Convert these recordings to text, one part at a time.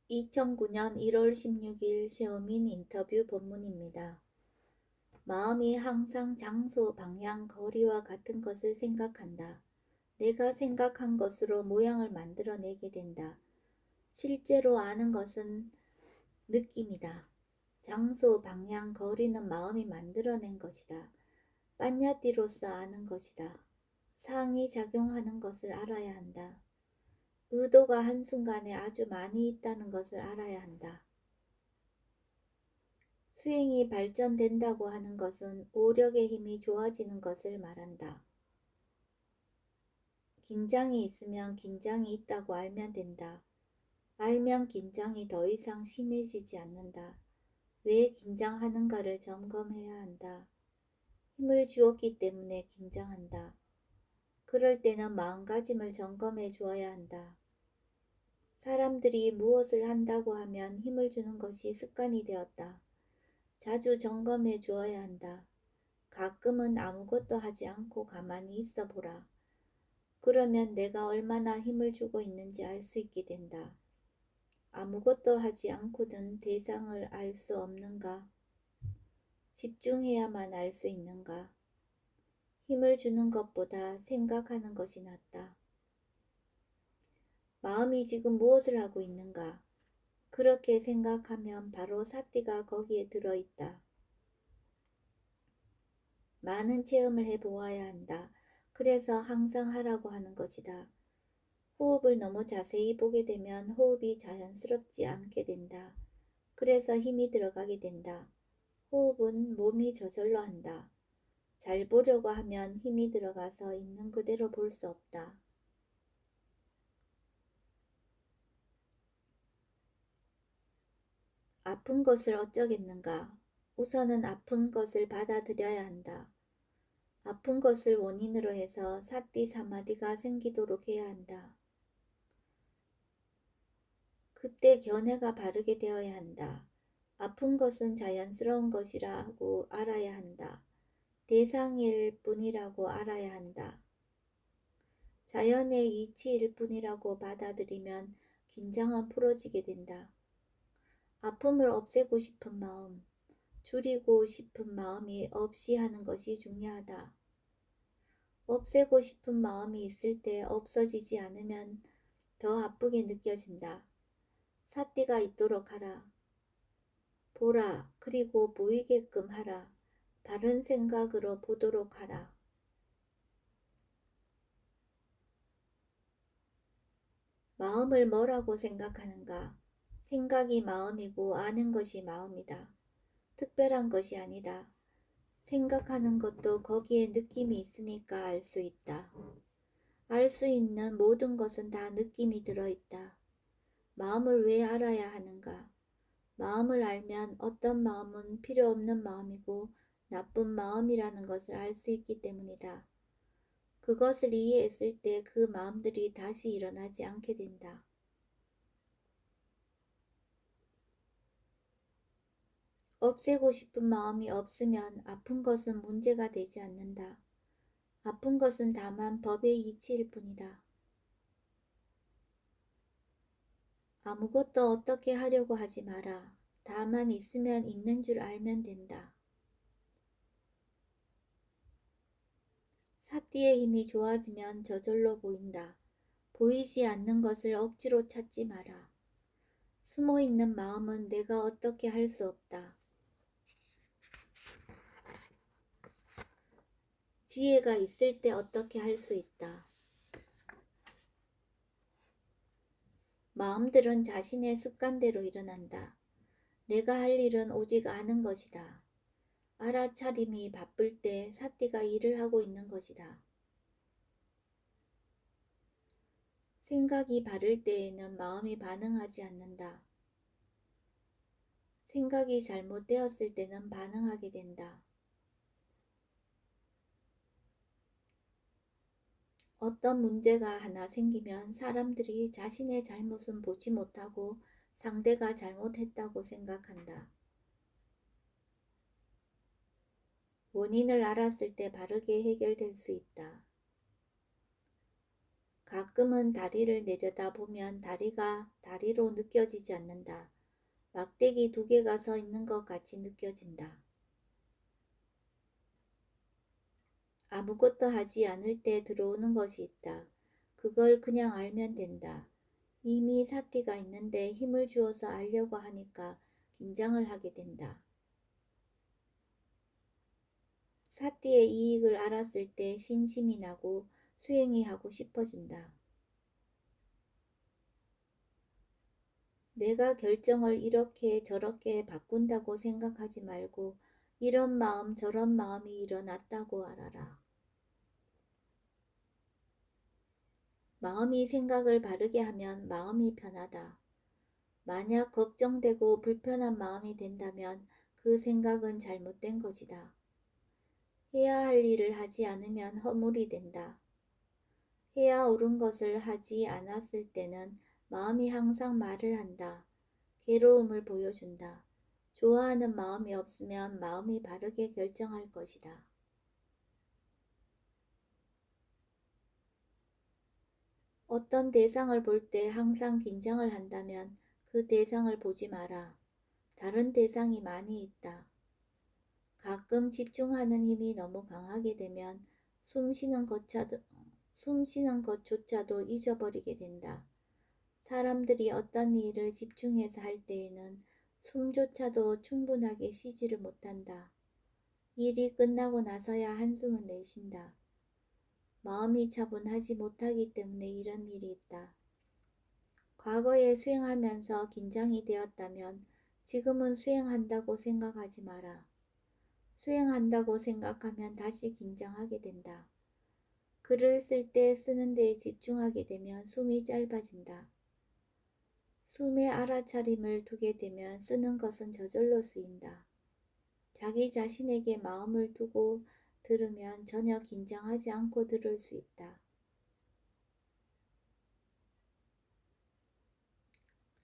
2009년 1월 16일 셰어민 인터뷰 본문입니다. 마음이 항상 장소, 방향, 거리와 같은 것을 생각한다. 내가 생각한 것으로 모양을 만들어내게 된다. 실제로 아는 것은 느낌이다. 장소, 방향, 거리는 마음이 만들어낸 것이다. 빤야띠로서 아는 것이다. 상이 작용하는 것을 알아야 한다. 의도가 한순간에 아주 많이 있다는 것을 알아야 한다. 수행이 발전된다고 하는 것은 오력의 힘이 좋아지는 것을 말한다. 긴장이 있으면 긴장이 있다고 알면 된다. 알면 긴장이 더 이상 심해지지 않는다. 왜 긴장하는가를 점검해야 한다. 힘을 주었기 때문에 긴장한다. 그럴 때는 마음가짐을 점검해 주어야 한다. 사람들이 무엇을 한다고 하면 힘을 주는 것이 습관이 되었다. 자주 점검해 주어야 한다. 가끔은 아무것도 하지 않고 가만히 있어 보라. 그러면 내가 얼마나 힘을 주고 있는지 알 수 있게 된다. 아무것도 하지 않고는 대상을 알 수 없는가? 집중해야만 알 수 있는가? 힘을 주는 것보다 생각하는 것이 낫다. 마음이 지금 무엇을 하고 있는가? 그렇게 생각하면 바로 사띠가 거기에 들어있다. 많은 체험을 해보아야 한다. 그래서 항상 하라고 하는 것이다. 호흡을 너무 자세히 보게 되면 호흡이 자연스럽지 않게 된다. 그래서 힘이 들어가게 된다. 호흡은 몸이 저절로 한다. 잘 보려고 하면 힘이 들어가서 있는 그대로 볼 수 없다. 아픈 것을 어쩌겠는가? 우선은 아픈 것을 받아들여야 한다. 아픈 것을 원인으로 해서 사띠 사마디가 생기도록 해야 한다. 그때 견해가 바르게 되어야 한다. 아픈 것은 자연스러운 것이라고 알아야 한다. 대상일 뿐이라고 알아야 한다. 자연의 이치일 뿐이라고 받아들이면 긴장은 풀어지게 된다. 아픔을 없애고 싶은 마음, 줄이고 싶은 마음이 없이 하는 것이 중요하다. 없애고 싶은 마음이 있을 때 없어지지 않으면 더 아프게 느껴진다. 사띠가 있도록 하라. 보라, 그리고 보이게끔 하라. 바른 생각으로 보도록 하라. 마음을 뭐라고 생각하는가? 생각이 마음이고 아는 것이 마음이다. 특별한 것이 아니다. 생각하는 것도 거기에 느낌이 있으니까 알 수 있다. 알 수 있는 모든 것은 다 느낌이 들어있다. 마음을 왜 알아야 하는가? 마음을 알면 어떤 마음은 필요 없는 마음이고 나쁜 마음이라는 것을 알 수 있기 때문이다. 그것을 이해했을 때 그 마음들이 다시 일어나지 않게 된다. 없애고 싶은 마음이 없으면 아픈 것은 문제가 되지 않는다. 아픈 것은 다만 법의 이치일 뿐이다. 아무것도 어떻게 하려고 하지 마라. 다만 있으면 있는 줄 알면 된다. 사띠의 힘이 좋아지면 저절로 보인다. 보이지 않는 것을 억지로 찾지 마라. 숨어있는 마음은 내가 어떻게 할 수 없다. 지혜가 있을 때 어떻게 할 수 있다. 마음들은 자신의 습관대로 일어난다. 내가 할 일은 오직 아는 것이다. 알아차림이 바쁠 때 사띠가 일을 하고 있는 것이다. 생각이 바를 때에는 마음이 반응하지 않는다. 생각이 잘못되었을 때는 반응하게 된다. 어떤 문제가 하나 생기면 사람들이 자신의 잘못은 보지 못하고 상대가 잘못했다고 생각한다. 원인을 알았을 때 바르게 해결될 수 있다. 가끔은 다리를 내려다보면 다리가 다리로 느껴지지 않는다. 막대기 두 개가 서 있는 것 같이 느껴진다. 아무것도 하지 않을 때 들어오는 것이 있다. 그걸 그냥 알면 된다. 이미 사티가 있는데 힘을 주어서 알려고 하니까 긴장을 하게 된다. 사티의 이익을 알았을 때 신심이 나고 수행이 하고 싶어진다. 내가 결정을 이렇게 저렇게 바꾼다고 생각하지 말고 이런 마음 저런 마음이 일어났다고 알아라. 마음이 생각을 바르게 하면 마음이 편하다. 만약 걱정되고 불편한 마음이 된다면 그 생각은 잘못된 것이다. 해야 할 일을 하지 않으면 허물이 된다. 해야 옳은 것을 하지 않았을 때는 마음이 항상 말을 한다. 괴로움을 보여준다. 좋아하는 마음이 없으면 마음이 바르게 결정할 것이다. 어떤 대상을 볼 때 항상 긴장을 한다면 그 대상을 보지 마라. 다른 대상이 많이 있다. 가끔 집중하는 힘이 너무 강하게 되면 숨 쉬는 것조차도 잊어버리게 된다. 사람들이 어떤 일을 집중해서 할 때에는 숨조차도 충분하게 쉬지를 못한다. 일이 끝나고 나서야 한숨을 내쉰다. 마음이 차분하지 못하기 때문에 이런 일이 있다. 과거에 수행하면서 긴장이 되었다면 지금은 수행한다고 생각하지 마라. 수행한다고 생각하면 다시 긴장하게 된다. 글을 쓸 때 쓰는 데에 집중하게 되면 숨이 짧아진다. 숨에 알아차림을 두게 되면 쓰는 것은 저절로 쓰인다. 자기 자신에게 마음을 두고 들으면 전혀 긴장하지 않고 들을 수 있다.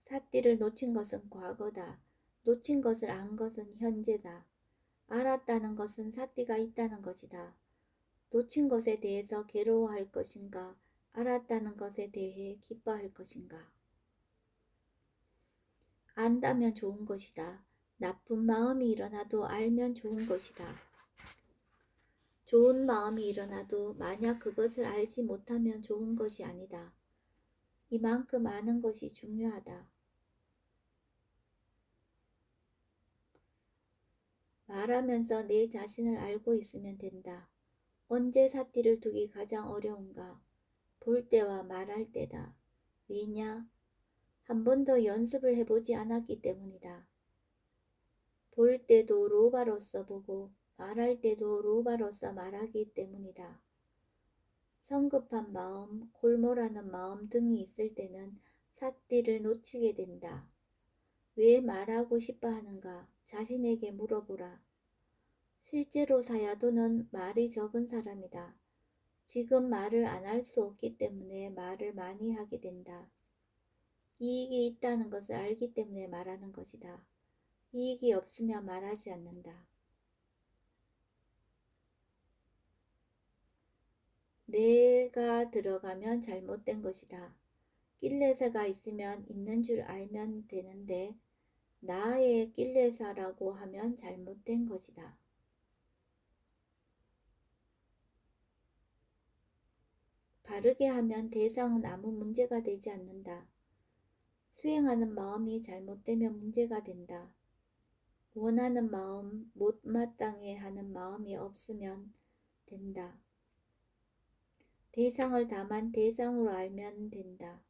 삿띠를 놓친 것은 과거다. 놓친 것을 안 것은 현재다. 알았다는 것은 삿띠가 있다는 것이다. 놓친 것에 대해서 괴로워할 것인가? 알았다는 것에 대해 기뻐할 것인가? 안다면 좋은 것이다. 나쁜 마음이 일어나도 알면 좋은 것이다. 좋은 마음이 일어나도 만약 그것을 알지 못하면 좋은 것이 아니다. 이만큼 아는 것이 중요하다. 말하면서 내 자신을 알고 있으면 된다. 언제 삿띠를 두기 가장 어려운가? 볼 때와 말할 때다. 왜냐? 한 번도 연습을 해보지 않았기 때문이다. 볼 때도 로바로서 보고 말할 때도 로바로서 말하기 때문이다. 성급한 마음, 골몰하는 마음 등이 있을 때는 삿띠를 놓치게 된다. 왜 말하고 싶어 하는가? 자신에게 물어보라. 실제로 사야도는 말이 적은 사람이다. 지금 말을 안 할 수 없기 때문에 말을 많이 하게 된다. 이익이 있다는 것을 알기 때문에 말하는 것이다. 이익이 없으면 말하지 않는다. 내가 들어가면 잘못된 것이다. 낄레사가 있으면 있는 줄 알면 되는데 나의 낄레사라고 하면 잘못된 것이다. 바르게 하면 대상은 아무 문제가 되지 않는다. 수행하는 마음이 잘못되면 문제가 된다. 원하는 마음, 못마땅해 하는 마음이 없으면 된다. 대상을 다만 대상으로 알면 된다.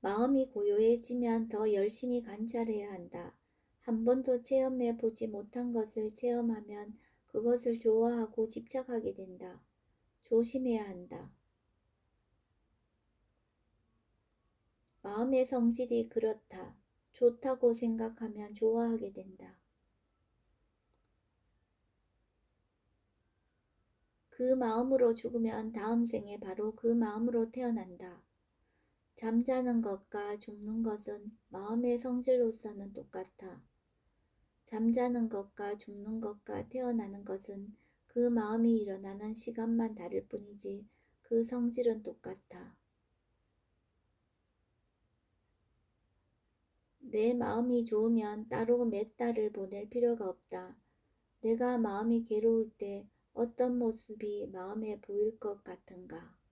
마음이 고요해지면 더 열심히 관찰해야 한다. 한 번도 체험해 보지 못한 것을 체험하면 그것을 좋아하고 집착하게 된다. 조심해야 한다. 마음의 성질이 그렇다. 좋다고 생각하면 좋아하게 된다. 그 마음으로 죽으면 다음 생에 바로 그 마음으로 태어난다. 잠자는 것과 죽는 것은 마음의 성질로서는 똑같아. 잠자는 것과 죽는 것과 태어나는 것은 그 마음이 일어나는 시간만 다를 뿐이지 그 성질은 똑같아. 내 마음이 좋으면 따로 몇 달을 보낼 필요가 없다. 내가 마음이 괴로울 때 어떤 모습이 마음에 보일 것 같은가?